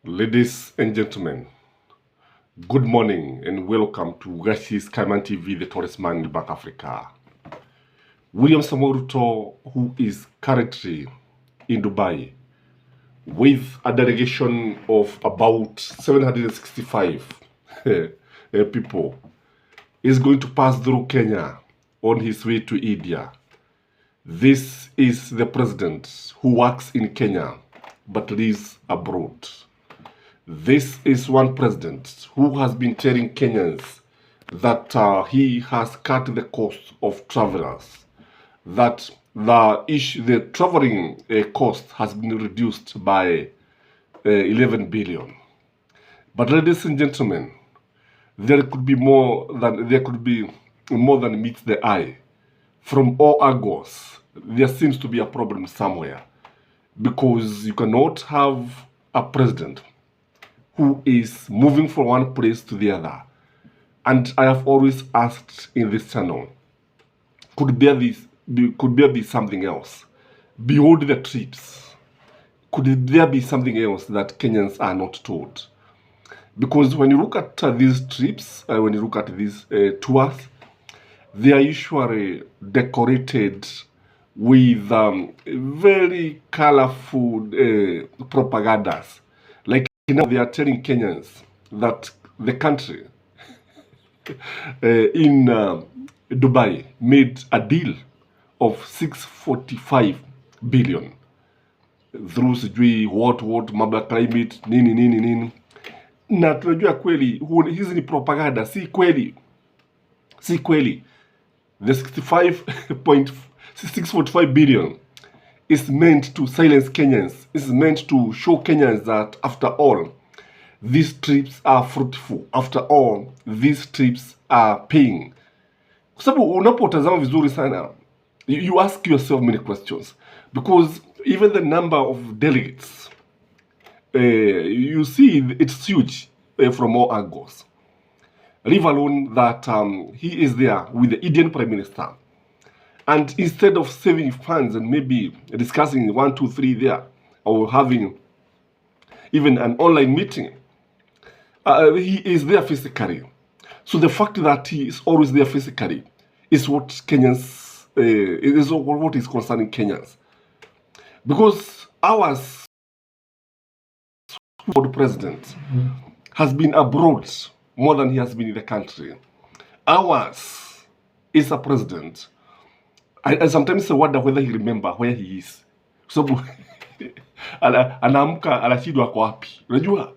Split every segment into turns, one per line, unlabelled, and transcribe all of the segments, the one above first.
Ladies and gentlemen, good morning and welcome to Skyman TV, the tallest man in Back Africa. William Samoei Ruto, who is currently in Dubai with a delegation of about 765 people, is going to pass through Kenya on his way to India. This is the president who works in Kenya but lives abroad. This is one president who has been telling Kenyans that he has cut the cost of travelers, that the traveling cost has been reduced by 11 billion. But ladies and gentlemen, there could be more than meets the eye. From all angles, there seems to be a problem somewhere, because you cannot have a president who is moving from one place to the other. And I have always asked in this channel, could there be something else beyond the trips? Could there be something else that Kenyans are not told? Because when you look at these trips, when you look at these tours, they are usually decorated with very colorful propagandas. Like now they are telling Kenyans that the country in Dubai made a deal of 645 billion through sijui what mambo ya climate nini, na tunajua kweli hizi ni propaganda, si kweli. The 645 billion is meant to silence Kenyans. It's meant to show Kenyans that after all, these trips are fruitful. After all, these trips are paying. Kwa sababu unapotazama vizuri sana, you ask yourself many questions. Because even the number of delegates, you see it's huge from all angles. Leave alone that he is there with the Indian Prime Minister. And instead of saving funds and maybe discussing 1, 2, 3 there, or having even an online meeting, he is there physically. So the fact that he is always there physically is what Kenyans, is what is concerning Kenyans. Because ours, for the president, has been abroad more than he has been in the country. Ours is a president. I sometimes wonder whether he remember where he is. Sababu anaamka anashindwa kwa wapi. Unajua?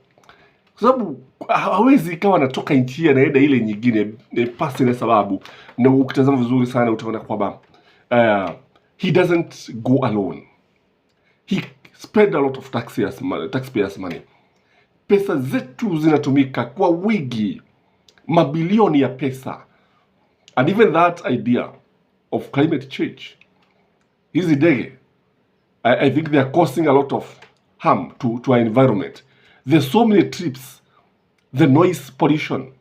Sababu hawezi kama anatoka nchi anaenda ile nyingine pasi na sababu, na ukitazama vizuri sana utaona kwamba he doesn't go alone. He spend a lot of taxpayers money. Pesa zetu zinatumika kwa wingi, mabilioni ya pesa. And even that idea of climate change, hizi ndege, I think they are causing a lot of harm to our environment. There's so many trips, the noise pollution,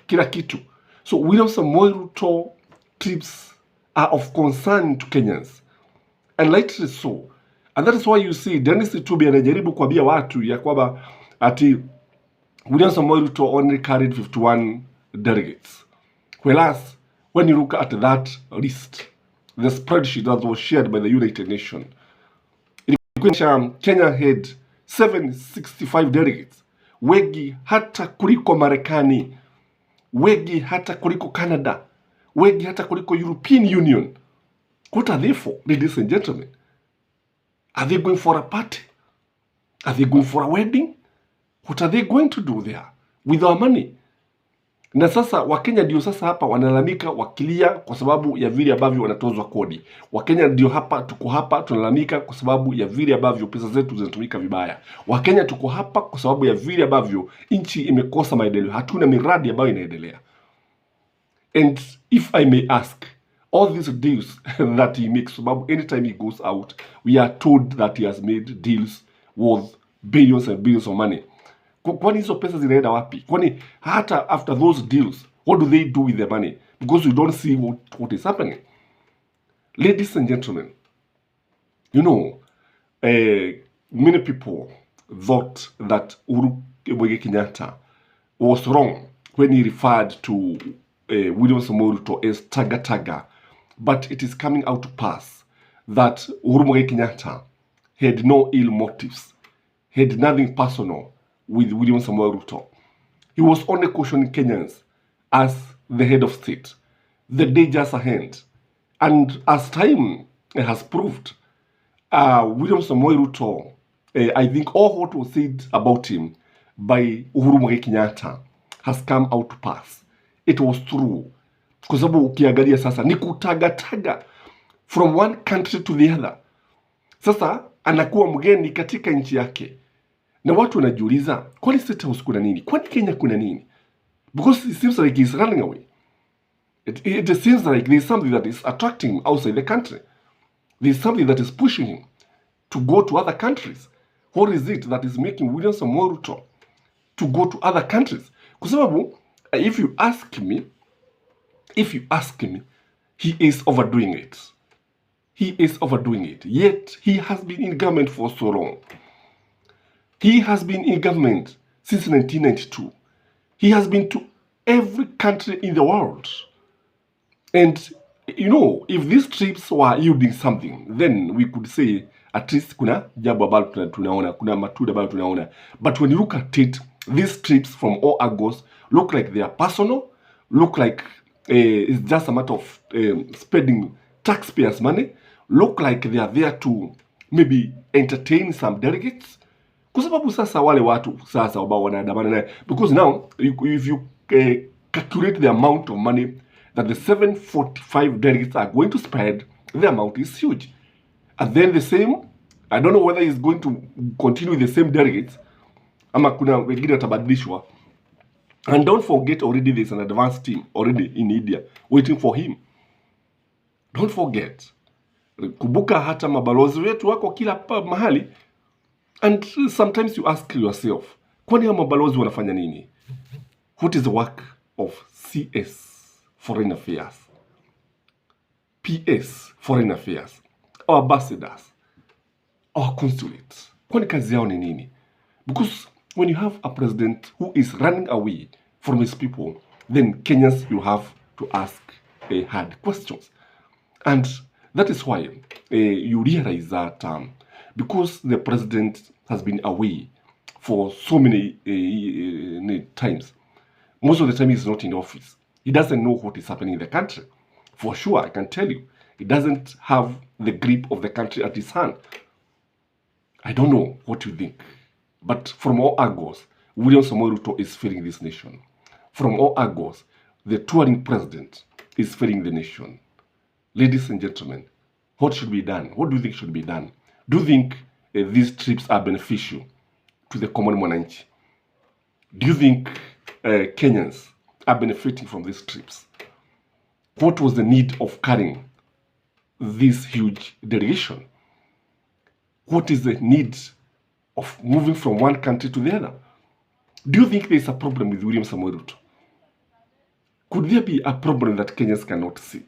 kila kitu. So William Samoei Ruto trips are of concern to Kenyans, and rightly so. And that is why you see Dennis Itubi anajaribu kuambia watu ya kwamba ati William Samoei Ruto only carried 51 delegates. Whereas, when you look at that list, the spreadsheet that was shared by the United Nations, Kenya had 765 delegates. Wengi hata kuliko Marekani, wengi hata kuliko Canada, wengi hata kuliko European Union. What are they for, ladies and gentlemen? Are they going for a party? Are they going for a wedding? What are they going to do there with our money? Na sasa Wakenya ndio sasa hapa wanalamika wakilia kwa sababu ya vile ambavyo wanatozwa kodi. Wakenya ndio hapa tuko hapa tunalalamika kwa sababu ya vile ambavyo pesa zetu zinatumika vibaya. Wakenya tuko hapa kwa sababu ya vile ambavyo nchi imekosa maendeleo. Hatuna miradi ambayo inaendelea. And if I may ask, all these deals that he makes, sababu anytime he goes out, we are told that he has made deals worth billions and billions of money. Kwani hizo pesa zinaenda wapi? Kwani hata after those deals, what do they do with the money? Because we don't see what is happening. Ladies and gentlemen, you know, many people thought that Uhuru Kenyatta was wrong when he referred to William Samoei Ruto as Taga Taga. But it is coming out to pass that Uhuru Kenyatta had no ill motives, had nothing personal with William Samoei Ruto. He was only cautioning Kenyans as the head of state. The dangers ahead. And as time has proved, William Samoei Ruto, I think all what was said about him by Uhuru Kenyatta has come out to pass. It was true. Kwa sababu ukiangalia sasa ni kutagataga from one country to the other. Sasa anakuwa mgeni katika nchi yake. Na watu wanajiuliza, kwani State House kuna nini? Kwani Kenya kuna nini? Because it seems like he's running away. It seems like there's something that is attracting him outside the country. There's something that is pushing him to go to other countries. What is it that is making William Samoei Ruto to go to other countries? Kwa sababu, if you ask me, he is overdoing it. He is overdoing it. Yet, he has been in government for so long. He has been in government since 1992. He has been to every country in the world. And, you know, if these trips were yielding something, then we could say, at least kuna jambo ambalo tunaona, kuna matunda ambalo tunaona. But when you look at it, these trips from all angles look like they are personal, look like it's just a matter of spending taxpayers' money, look like they are there to maybe entertain some delegates. Kwa sababu sasa wale watu sasa ambao wanaandamana naye, because now if you calculate the amount of money that the 745 delegates are going to spend, the amount is huge. And then the same, I don't know whether he's going to continue with the same delegates ama kuna wengine watabadilishwa. And don't forget, already there's an advanced team already in India waiting for him. Don't forget. Kumbuka hata mabalozi wetu wako kila mahali. And sometimes you ask yourself, kwani hao mabalozi wanafanya nini? What is the work of CS, Foreign Affairs, PS, Foreign Affairs, our ambassadors, our consulates? Kwani kazi yao ni nini? Because when you have a president who is running away from his people, then Kenyans, you have to ask hard questions. And that is why you realize that because the president has been away for so many times, most of the time he's not in office. He doesn't know what is happening in the country. For sure, I can tell you, he doesn't have the grip of the country at his hand. I don't know what you think. But from all angles, William Samoei Ruto is failing this nation. From all angles, the touring president is failing the nation. Ladies and gentlemen, what should be done? What do you think should be done? Do you think these trips are beneficial to the common mwananchi? Do you think Kenyans are benefiting from these trips? What was the need of carrying this huge delegation? What is the need of moving from one country to the other? Do you think there is a problem with William Samoei Ruto? Could there be a problem that Kenyans cannot see?